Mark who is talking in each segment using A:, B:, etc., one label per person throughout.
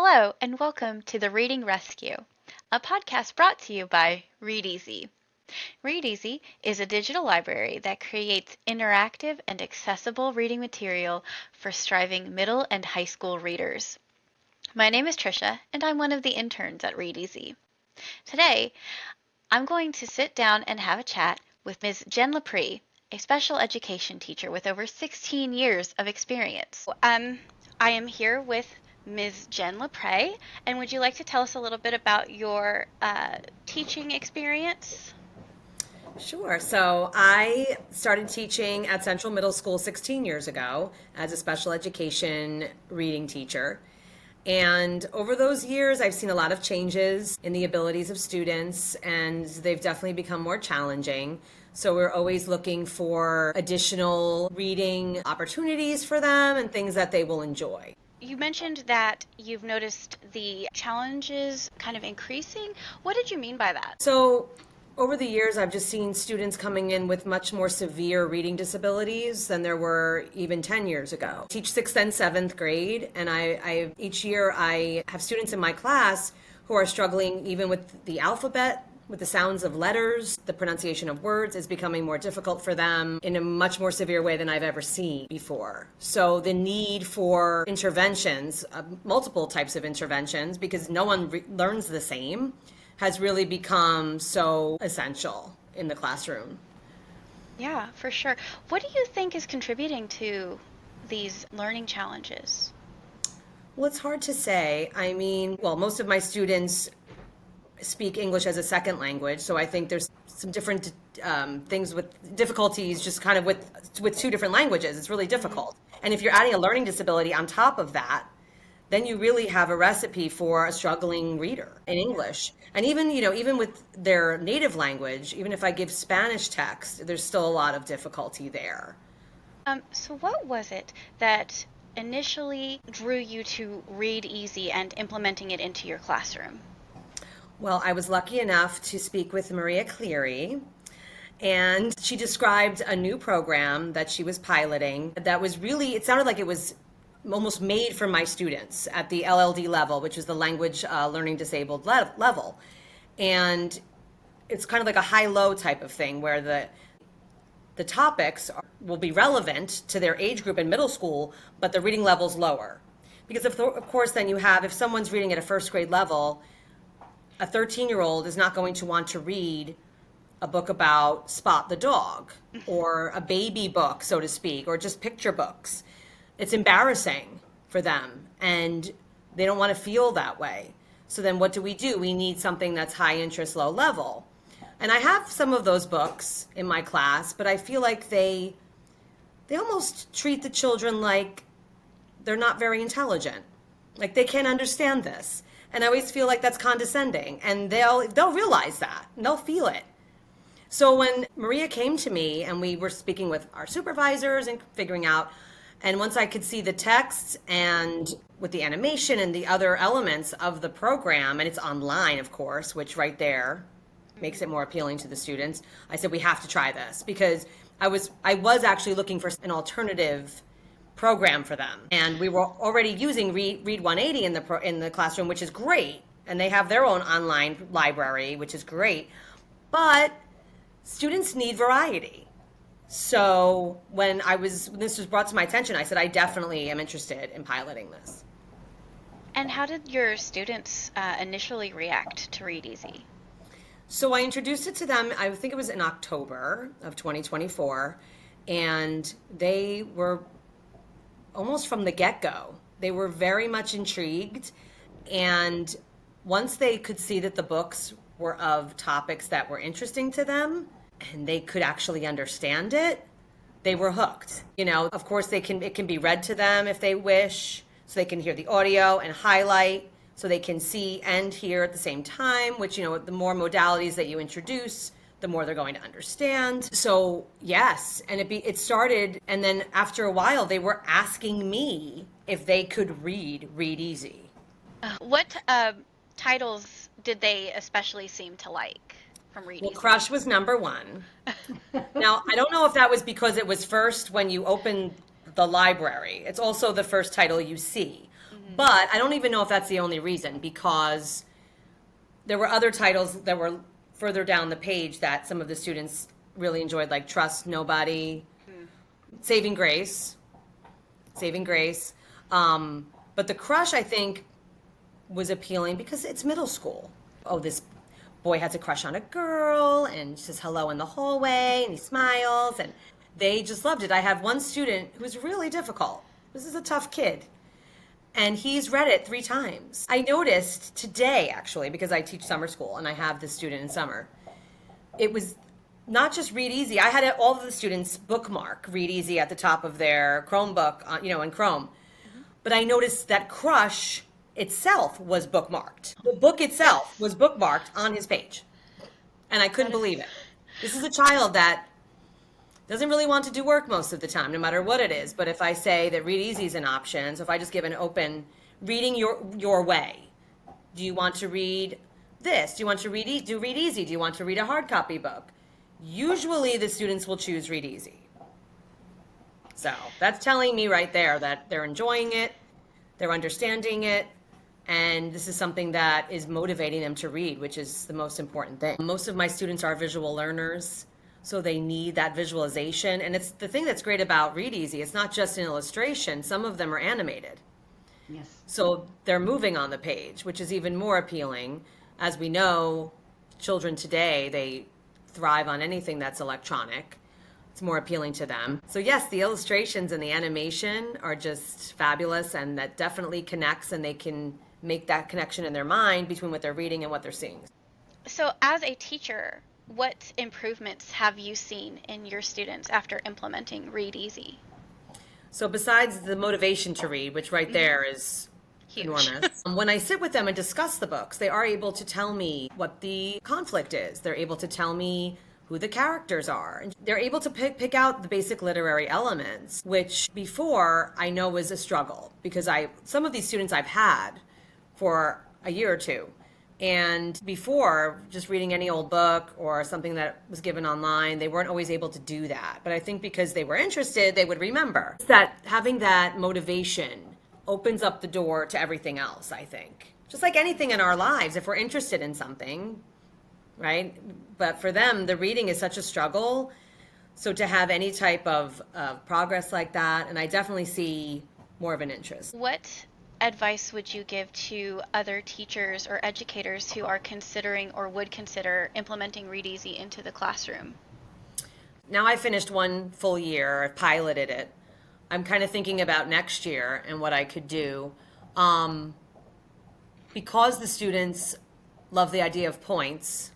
A: Hello, and welcome to the Reading Rescue, a podcast brought to you by Readeezy. Readeezy is a digital library that creates interactive and accessible reading material for striving middle and high school readers. My name is Tricia, and I'm one of the interns at Readeezy. Today, I'm going to sit down and have a chat with Ms. Jen Lepre, a special education teacher with over 16 years of experience. I am here with Ms. Jen Lepre, and would you like to tell us a little bit about your teaching experience?
B: Sure. So I started teaching at Central Middle School 16 years ago as a special education reading teacher. And over those years, I've seen a lot of changes in the abilities of students, and they've definitely become more challenging. So we're always looking for additional reading opportunities for them and things that they will enjoy.
A: You mentioned that you've noticed the challenges kind of increasing. What did you mean by that?
B: So over the years, I've just seen students coming in with much more severe reading disabilities than there were even 10 years ago. I teach 6th and 7th grade, and each year I have students in my class who are struggling even with the alphabet, with the sounds of letters. The pronunciation of words is becoming more difficult for them in a much more severe way than I've ever seen before. So the need for interventions, multiple types of interventions, because no one learns the same, has really become so essential in the classroom.
A: Yeah, for sure. What do you think is contributing to these learning challenges?
B: Well, it's hard to say. I mean, most of my students speak English as a second language, so I think there's some different things with difficulties just kind of with two different languages. It's really difficult. And if you're adding a learning disability on top of that, then you really have a recipe for a struggling reader in English. And even with their native language, even if I give Spanish text, there's still a lot of difficulty there.
A: So what was it that initially drew you to Readeezy and implementing it into your classroom?
B: Well, I was lucky enough to speak with Maria Cleary, and she described a new program that she was piloting that was really, it sounded like it was almost made for my students at the LLD level, which is the language learning disabled level. And it's kind of like a high-low type of thing where the topics will be relevant to their age group in middle school, but the reading level's lower. Because of course then you have, if someone's reading at a first grade level, a 13-year-old is not going to want to read a book about Spot the dog or a baby book, so to speak, or just picture books. It's embarrassing for them, and they don't want to feel that way. So then what do? We need something that's high interest, low level. And I have some of those books in my class, but I feel like they almost treat the children like they're not very intelligent. Like they can't understand this. And I always feel like that's condescending, and they'll realize that, and they'll feel it. So when Maria came to me and we were speaking with our supervisors and figuring out, and once I could see the text and with the animation and the other elements of the program, and it's online, of course, which right there makes it more appealing to the students, I said, we have to try this, because I was actually looking for an alternative program for them, and we were already using Read 180 in the classroom, which is great, and they have their own online library, which is great, but students need variety. So when this was brought to my attention, I said I definitely am interested in piloting this.
A: And how did your students initially react to Readeezy?
B: So I introduced it to them, I think it was in October of 2024, and they were almost from the get-go. They were very much intrigued, and once they could see that the books were of topics that were interesting to them and they could actually understand it, they were hooked. Of course it can be read to them if they wish, so they can hear the audio and highlight, so they can see and hear at the same time, which, the more modalities that you introduce, the more they're going to understand. So yes, and it started, and then after a while, they were asking me if they could read Readeezy.
A: What titles did they especially seem to like from Readeezy?
B: Well, Crush was number one. Now, I don't know if that was because it was first when you open the library. It's also the first title you see. But I don't even know if that's the only reason, because there were other titles that were further down the page that some of the students really enjoyed, like Trust Nobody, Saving Grace, Saving Grace. But The Crush, I think, was appealing because it's middle school. Oh, this boy has a crush on a girl and says hello in the hallway and he smiles, and they just loved it. I have one student who's really difficult. This is a tough kid. And he's read it 3 times. I noticed today, actually, because I teach summer school and I have this student in summer, it was not just Readeezy. I had all of the students bookmark Readeezy at the top of their Chromebook, in Chrome. But I noticed that Crush itself was bookmarked. The book itself was bookmarked on his page. And I couldn't believe it. This is a child that doesn't really want to do work most of the time, no matter what it is. But if I say that Readeezy is an option, so if I just give an open reading your way, do you want to read this? Do you want to do Readeezy? Do you want to read a hard copy book? Usually the students will choose Readeezy. So that's telling me right there that they're enjoying it, they're understanding it, and this is something that is motivating them to read, which is the most important thing. Most of my students are visual learners, so they need that visualization. And it's the thing that's great about Readeezy, it's not just an illustration. Some of them are animated.
C: Yes.
B: So they're moving on the page, which is even more appealing. As we know, children today, they thrive on anything that's electronic. It's more appealing to them. So yes, the illustrations and the animation are just fabulous, and that definitely connects, and they can make that connection in their mind between what they're reading and what they're seeing.
A: So as a teacher, what improvements have you seen in your students after implementing Readeezy?
B: So besides the motivation to read, which right there is
A: Huge.
B: enormous, when I sit with them and discuss the books, they are able to tell me what the conflict is. They're able to tell me who the characters are. And they're able to pick out the basic literary elements, which before I know was a struggle, because some of these students I've had for a year or two. And before, just reading any old book or something that was given online, they weren't always able to do that. But I think because they were interested, they would remember. It's that having that motivation opens up the door to everything else, I think. Just like anything in our lives, if we're interested in something, right? But for them, the reading is such a struggle. So to have any type of progress like that, and I definitely see more of an interest.
A: What advice would you give to other teachers or educators who are considering or would consider implementing Readeezy into the classroom?
B: Now I finished one full year, I piloted it. I'm kind of thinking about next year and what I could do. Because the students love the idea of points,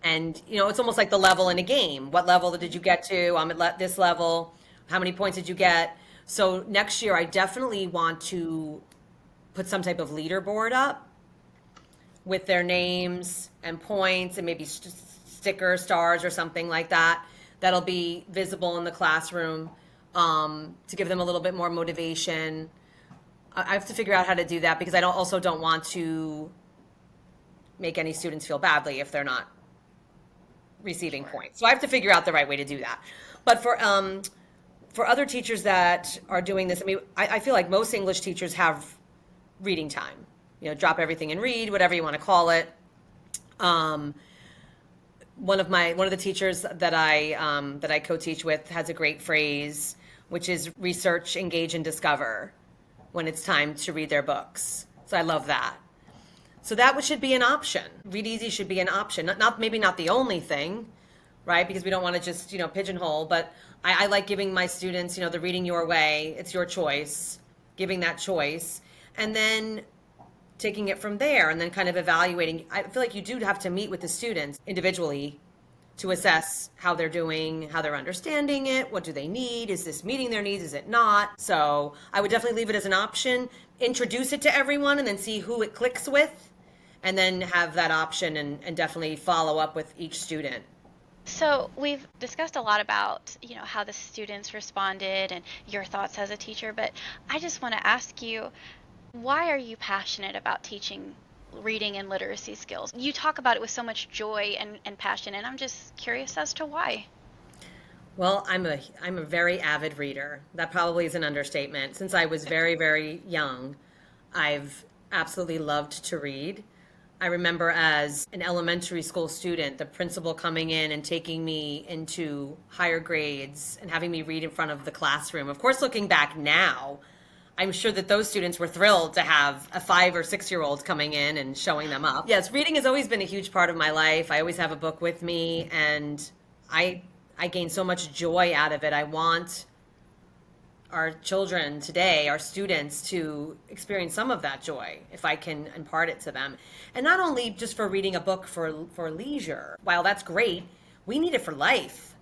B: and it's almost like the level in a game. What level did you get to? I'm at this level. How many points did you get? So next year, I definitely want to put some type of leaderboard up with their names and points and maybe sticker stars or something like that. That'll be visible in the classroom to give them a little bit more motivation. I have to figure out how to do that, because I also don't want to make any students feel badly if they're not receiving points. So I have to figure out the right way to do that. But for other teachers that are doing this, I feel like most English teachers have reading time. Drop everything and read, whatever you want to call it. One of the teachers that I co-teach with has a great phrase, which is research, engage, and discover when it's time to read their books. So I love that. So that should be an option. Readeezy should be an option. Maybe not the only thing, right? Because we don't want to just, pigeonhole, but I like giving my students, the reading your way, it's your choice, giving that choice, and then taking it from there and then kind of evaluating. I feel like you do have to meet with the students individually to assess how they're doing, how they're understanding it, what do they need, is this meeting their needs, is it not? So I would definitely leave it as an option, introduce it to everyone, and then see who it clicks with, and then have that option and definitely follow up with each student.
A: So we've discussed a lot about, how the students responded and your thoughts as a teacher, but I just want to ask you, why are you passionate about teaching reading and literacy skills? You talk about it with so much joy and passion, and I'm just curious as to why.
B: Well, I'm a very avid reader. That probably is an understatement. Since I was very, very young, I've absolutely loved to read. I remember as an elementary school student, the principal coming in and taking me into higher grades and having me read in front of the classroom. Of course, looking back now, I'm sure that those students were thrilled to have a 5 or 6 year old coming in and showing them up. Yes, reading has always been a huge part of my life. I always have a book with me, and I I gain so much joy out of it. I want our children today, our students, to experience some of that joy if I can impart it to them. And not only just for reading a book for leisure. While that's great, we need it for life.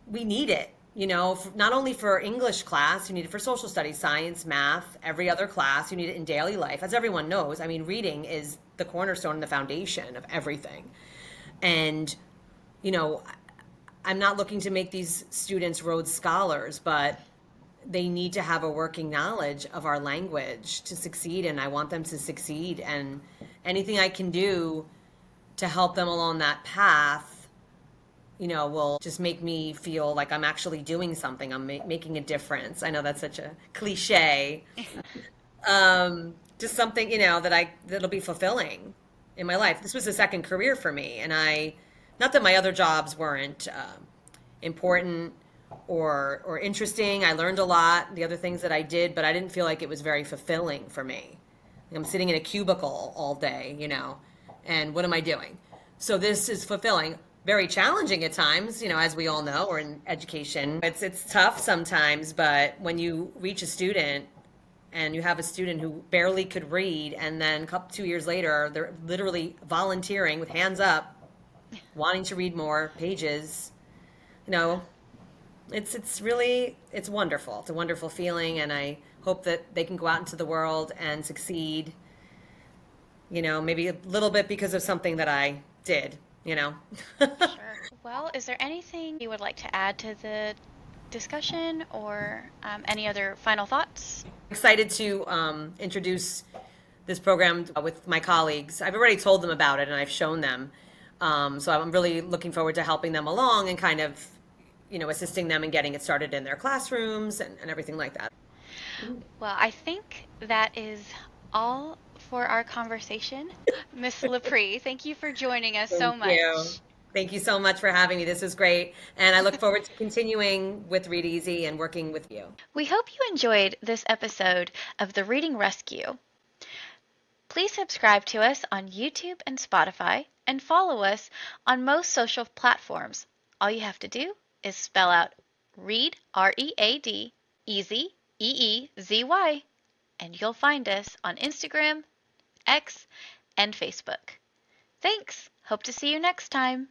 B: We need it, not only for English class, you need it for social studies, science, math, every other class. You need it in daily life. As everyone knows, I mean, reading is the cornerstone and the foundation of everything. And, you know, I'm not looking to make these students Rhodes Scholars, but they need to have a working knowledge of our language to succeed, and I want them to succeed. And anything I can do to help them along that path, will just make me feel like I'm actually doing something. I'm making a difference. I know that's such a cliche. Just something, that'll be fulfilling in my life. This was a second career for me, and not that my other jobs weren't important or interesting. I learned a lot, the other things that I did, but I didn't feel like it was very fulfilling for me. I'm sitting in a cubicle all day, and what am I doing? So this is fulfilling. Very challenging at times, as we all know, we're in education. It's tough sometimes, but when you reach a student and you have a student who barely could read, and then 2 years later, they're literally volunteering with hands up, wanting to read more pages, it's wonderful. It's a wonderful feeling, and I hope that they can go out into the world and succeed, maybe a little bit because of something that I did.
A: Sure. Well, is there anything you would like to add to the discussion, or any other final thoughts?
B: Excited to introduce this program with my colleagues. I've already told them about it and I've shown them. So I'm really looking forward to helping them along and kind of, assisting them in getting it started in their classrooms and everything like that.
A: Well, I think that is all for our conversation. Miss Lepre, thank you for joining us so
B: Thank you.
A: much.
B: Thank you so much for having me. This was great. And I look forward to continuing with Readeezy and working with you.
A: We hope you enjoyed this episode of the Reading Rescue. Please subscribe to us on YouTube and Spotify, and follow us on most social platforms. All you have to do is spell out Read, R-E-A-D, Easy, E-E-Z-Y, and you'll find us on Instagram, X, and Facebook. Thanks! Hope to see you next time.